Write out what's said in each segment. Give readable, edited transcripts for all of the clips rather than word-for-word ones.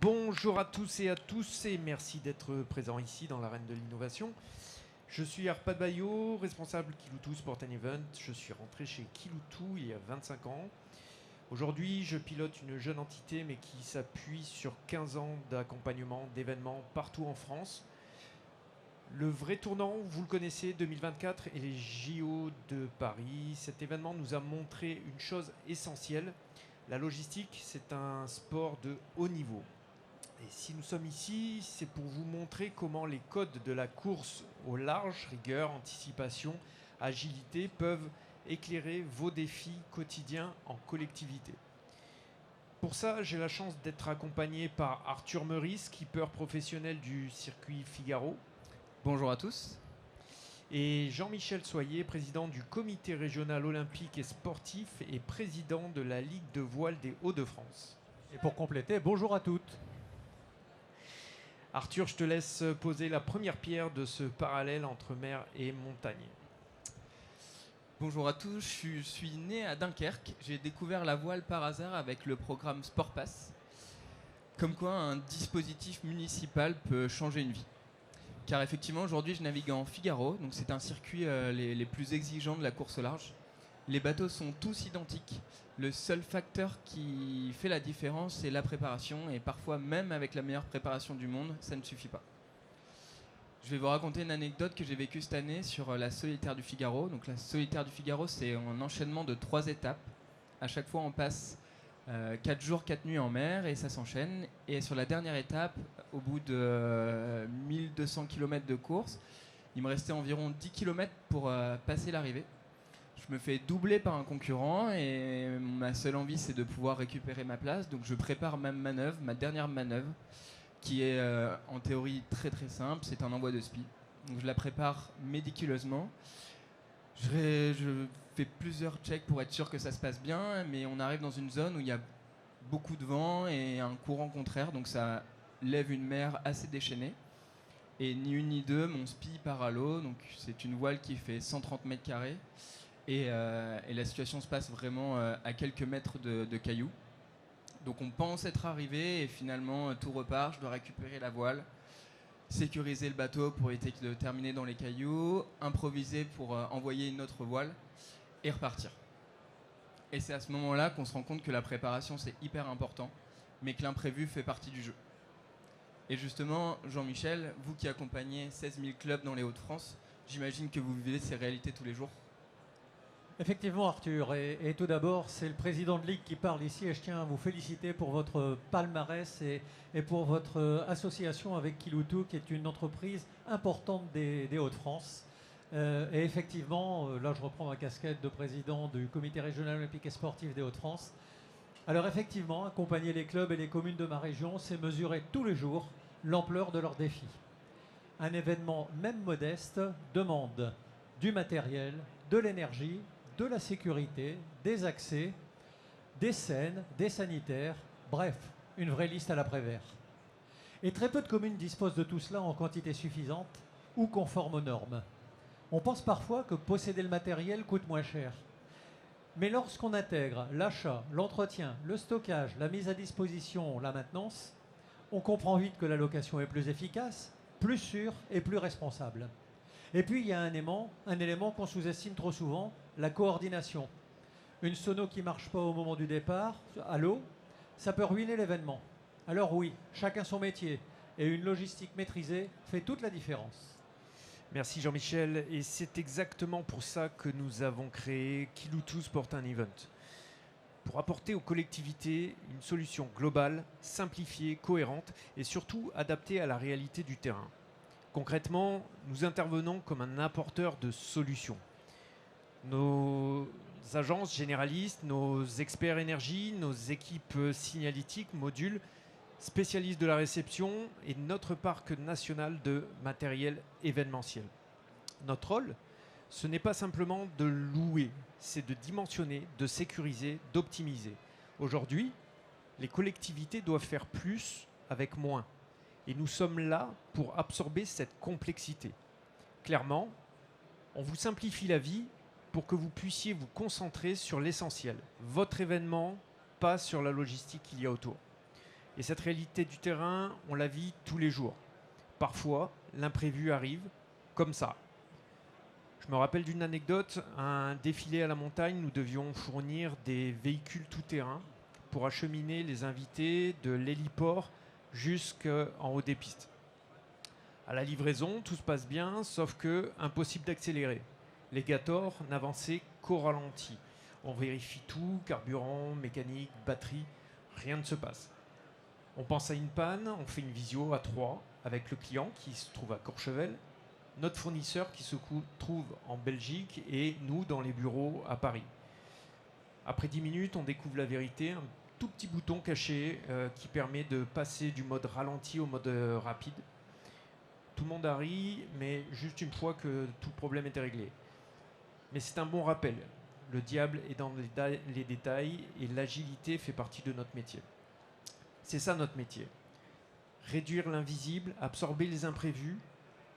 Bonjour à tous et merci d'être présents ici dans l'arène de l'innovation. Je suis Arpad Bayo, responsable Kiloutou Sport and Event. Je suis rentré chez Kiloutou il y a 25 ans. Aujourd'hui, je pilote une jeune entité mais qui s'appuie sur 15 ans d'accompagnement d'événements partout en France. Le vrai tournant, vous le connaissez, 2024 et les JO de Paris. Cet événement nous a montré une chose essentielle. La logistique, c'est un sport de haut niveau. Et si nous sommes ici, c'est pour vous montrer comment les codes de la course au large, rigueur, anticipation, agilité, peuvent éclairer vos défis quotidiens en collectivité. Pour ça, j'ai la chance d'être accompagné par Arthur Meurice, skipper professionnel du circuit Figaro. Bonjour à tous. Et Jean-Michel Soyer, président du comité régional olympique et sportif et président de la Ligue de voile des Hauts-de-France. Et pour compléter, bonjour à toutes. Arthur, je te laisse poser la première pierre de ce parallèle entre mer et montagne. Bonjour à tous, je suis né à Dunkerque. J'ai découvert la voile par hasard avec le programme Sport Pass. Comme quoi un dispositif municipal peut changer une vie. Car effectivement, aujourd'hui, je navigue en Figaro, donc c'est un circuit les plus exigeants de la course au large. Les bateaux sont tous identiques. Le seul facteur qui fait la différence, c'est la préparation. Et parfois, même avec la meilleure préparation du monde, ça ne suffit pas. Je vais vous raconter une anecdote que j'ai vécue cette année sur la Solitaire du Figaro. Donc la Solitaire du Figaro, c'est un enchaînement de 3 étapes. À chaque fois, on passe 4 jours, 4 nuits en mer et ça s'enchaîne. Et sur la dernière étape, au bout de 1200 km de course, il me restait environ 10 km pour passer l'arrivée. Je me fais doubler par un concurrent et ma seule envie, c'est de pouvoir récupérer ma place. Donc je prépare ma manœuvre, ma dernière manœuvre, qui est en théorie très très simple. C'est un envoi de spi. Donc je la prépare méticuleusement. Je fais plusieurs checks pour être sûr que ça se passe bien, mais on arrive dans une zone où il y a beaucoup de vent et un courant contraire, donc ça lève une mer assez déchaînée. Et ni une ni deux, mon spi part à l'eau, donc c'est une voile qui fait 130 mètres carrés. Et la situation se passe vraiment à quelques mètres de cailloux. Donc on pense être arrivé et finalement tout repart, je dois récupérer la voile, sécuriser le bateau pour éviter de terminer dans les cailloux, improviser pour envoyer une autre voile et repartir. Et c'est à ce moment-là qu'on se rend compte que la préparation c'est hyper important, mais que l'imprévu fait partie du jeu. Et justement, Jean-Michel, vous qui accompagnez 16 000 clubs dans les Hauts-de-France, j'imagine que vous vivez ces réalités tous les jours. Effectivement, Arthur, et tout d'abord, c'est le président de Ligue qui parle ici et je tiens à vous féliciter pour votre palmarès et pour votre association avec Kiloutou, qui est une entreprise importante des Hauts-de-France. Et effectivement, là je reprends ma casquette de président du comité régional olympique et sportif des Hauts-de-France. Alors effectivement, accompagner les clubs et les communes de ma région, c'est mesurer tous les jours l'ampleur de leurs défis. Un événement, même modeste, demande du matériel, de l'énergie, de la sécurité, des accès, des scènes, des sanitaires, bref, une vraie liste à l'après-vert. Et très peu de communes disposent de tout cela en quantité suffisante ou conforme aux normes. On pense parfois que posséder le matériel coûte moins cher. Mais lorsqu'on intègre l'achat, l'entretien, le stockage, la mise à disposition, la maintenance, on comprend vite que la location est plus efficace, plus sûre et plus responsable. Et puis il y a un élément qu'on sous-estime trop souvent, la coordination. Une sono qui ne marche pas au moment du départ, à l'eau, ça peut ruiner l'événement. Alors oui, chacun son métier et une logistique maîtrisée fait toute la différence. Merci Jean-Michel, et c'est exactement pour ça que nous avons créé Kiloutou Sport and Event. Pour apporter aux collectivités une solution globale, simplifiée, cohérente et surtout adaptée à la réalité du terrain. Concrètement, nous intervenons comme un apporteur de solutions. Nos agences généralistes, nos experts énergie, nos équipes signalétiques, modules, spécialistes de la réception et notre parc national de matériel événementiel. Notre rôle, ce n'est pas simplement de louer, c'est de dimensionner, de sécuriser, d'optimiser. Aujourd'hui, les collectivités doivent faire plus avec moins. Et nous sommes là pour absorber cette complexité. Clairement, on vous simplifie la vie pour que vous puissiez vous concentrer sur l'essentiel. Votre événement, pas sur la logistique qu'il y a autour. Et cette réalité du terrain, on la vit tous les jours. Parfois, l'imprévu arrive, comme ça. Je me rappelle d'une anecdote, un défilé à la montagne, nous devions fournir des véhicules tout-terrain pour acheminer les invités de l'héliport jusqu'en haut des pistes. À la livraison, tout se passe bien, sauf que impossible d'accélérer. Les Gator n'avançaient qu'au ralenti. On vérifie tout, carburant, mécanique, batterie, rien ne se passe. On pense à une panne, on fait une visio à 3 avec le client qui se trouve à Courchevel, notre fournisseur qui se trouve en Belgique et nous dans les bureaux à Paris. Après 10 minutes, on découvre la vérité, un tout petit bouton caché qui permet de passer du mode ralenti au mode rapide. Tout le monde a ri, mais juste une fois que tout le problème était réglé. Mais c'est un bon rappel. Le diable est dans les détails et l'agilité fait partie de notre métier. C'est ça notre métier. Réduire l'invisible, absorber les imprévus,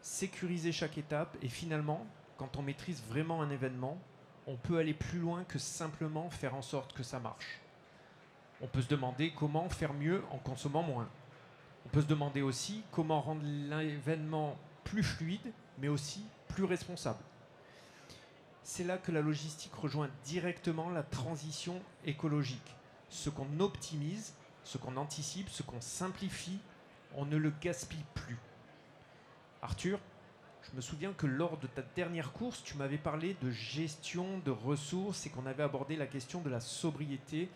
sécuriser chaque étape et finalement, quand on maîtrise vraiment un événement, on peut aller plus loin que simplement faire en sorte que ça marche. On peut se demander comment faire mieux en consommant moins. On peut se demander aussi comment rendre l'événement plus fluide, mais aussi plus responsable. C'est là que la logistique rejoint directement la transition écologique. Ce qu'on optimise, ce qu'on anticipe, ce qu'on simplifie, on ne le gaspille plus. Arthur, je me souviens que lors de ta dernière course, tu m'avais parlé de gestion de ressources et qu'on avait abordé la question de la sobriété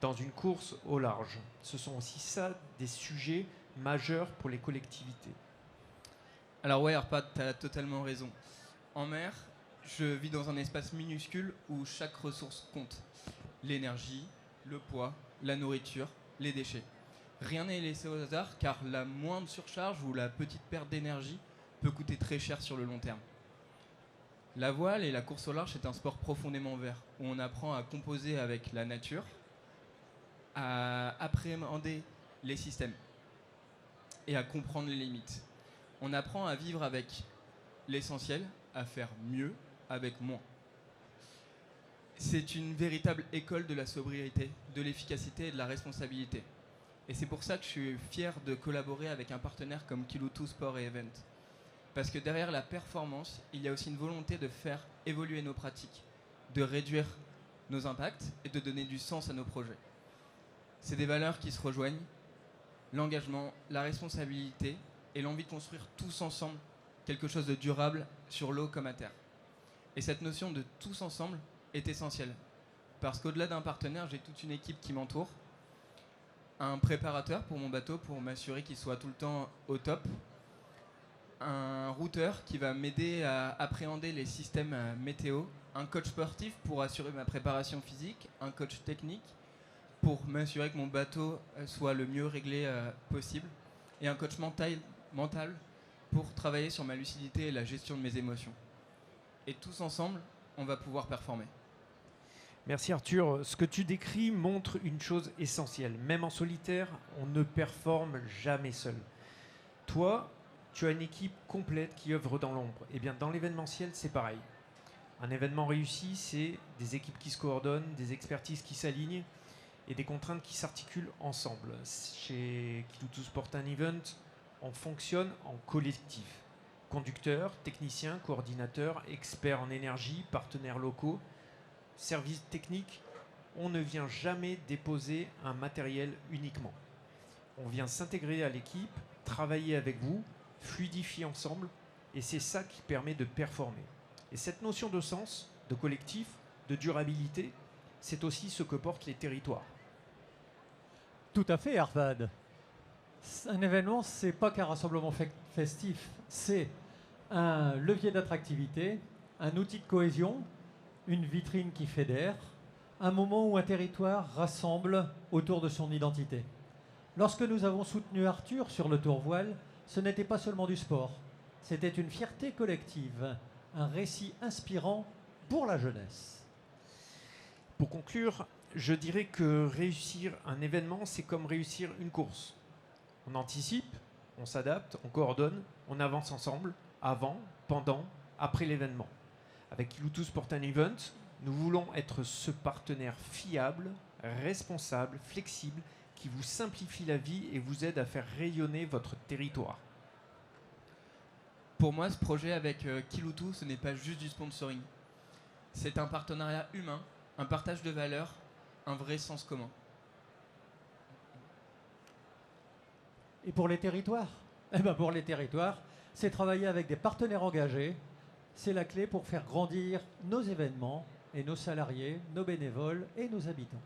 dans une course au large. Ce sont aussi ça des sujets majeurs pour les collectivités. Alors ouais, Arpad, tu as totalement raison. En mer, je vis dans un espace minuscule où chaque ressource compte. L'énergie, le poids, la nourriture, les déchets. Rien n'est laissé au hasard car la moindre surcharge ou la petite perte d'énergie peut coûter très cher sur le long terme. La voile et la course au large est un sport profondément vert où on apprend à composer avec la nature, à appréhender les systèmes et à comprendre les limites. On apprend à vivre avec l'essentiel, à faire mieux avec moins. C'est une véritable école de la sobriété, de l'efficacité et de la responsabilité. Et c'est pour ça que je suis fier de collaborer avec un partenaire comme Kiloutou Sport et Event. Parce que derrière la performance, il y a aussi une volonté de faire évoluer nos pratiques, de réduire nos impacts et de donner du sens à nos projets. C'est des valeurs qui se rejoignent, l'engagement, la responsabilité et l'envie de construire tous ensemble quelque chose de durable sur l'eau comme à terre. Et cette notion de tous ensemble est essentielle. Parce qu'au-delà d'un partenaire, j'ai toute une équipe qui m'entoure, un préparateur pour mon bateau pour m'assurer qu'il soit tout le temps au top, un routeur qui va m'aider à appréhender les systèmes météo, un coach sportif pour assurer ma préparation physique, un coach technique pour m'assurer que mon bateau soit le mieux réglé possible, et un coach mental pour travailler sur ma lucidité et la gestion de mes émotions. Et tous ensemble, on va pouvoir performer. Merci Arthur. Ce que tu décris montre une chose essentielle. Même en solitaire, on ne performe jamais seul. Toi, tu as une équipe complète qui œuvre dans l'ombre. Et bien dans l'événementiel, c'est pareil. Un événement réussi, c'est des équipes qui se coordonnent, des expertises qui s'alignent et des contraintes qui s'articulent ensemble. Chez Kiloutou Sport & Event, on fonctionne en collectif. Conducteurs, techniciens, coordinateurs, experts en énergie, partenaires locaux, services techniques, on ne vient jamais déposer un matériel uniquement. On vient s'intégrer à l'équipe, travailler avec vous, fluidifier ensemble, et c'est ça qui permet de performer. Et cette notion de sens, de collectif, de durabilité, c'est aussi ce que portent les territoires. Tout à fait, Arpad. Un événement, c'est pas qu'un rassemblement festif, c'est un levier d'attractivité, un outil de cohésion, une vitrine qui fédère, un moment où un territoire rassemble autour de son identité. Lorsque nous avons soutenu Arthur sur le Tour Voile, ce n'était pas seulement du sport, c'était une fierté collective, un récit inspirant pour la jeunesse. Pour conclure, je dirais que réussir un événement, c'est comme réussir une course. On anticipe, on s'adapte, on coordonne, on avance ensemble, avant, pendant, après l'événement. Avec Kiloutou Sport & Event, nous voulons être ce partenaire fiable, responsable, flexible, qui qui vous simplifie la vie et vous aide à faire rayonner votre territoire? Pour moi, ce projet avec Kiloutou, ce n'est pas juste du sponsoring. C'est un partenariat humain, un partage de valeurs, un vrai sens commun. Et pour les territoires? Eh ben pour les territoires, c'est travailler avec des partenaires engagés. C'est la clé pour faire grandir nos événements et nos salariés, nos bénévoles et nos habitants.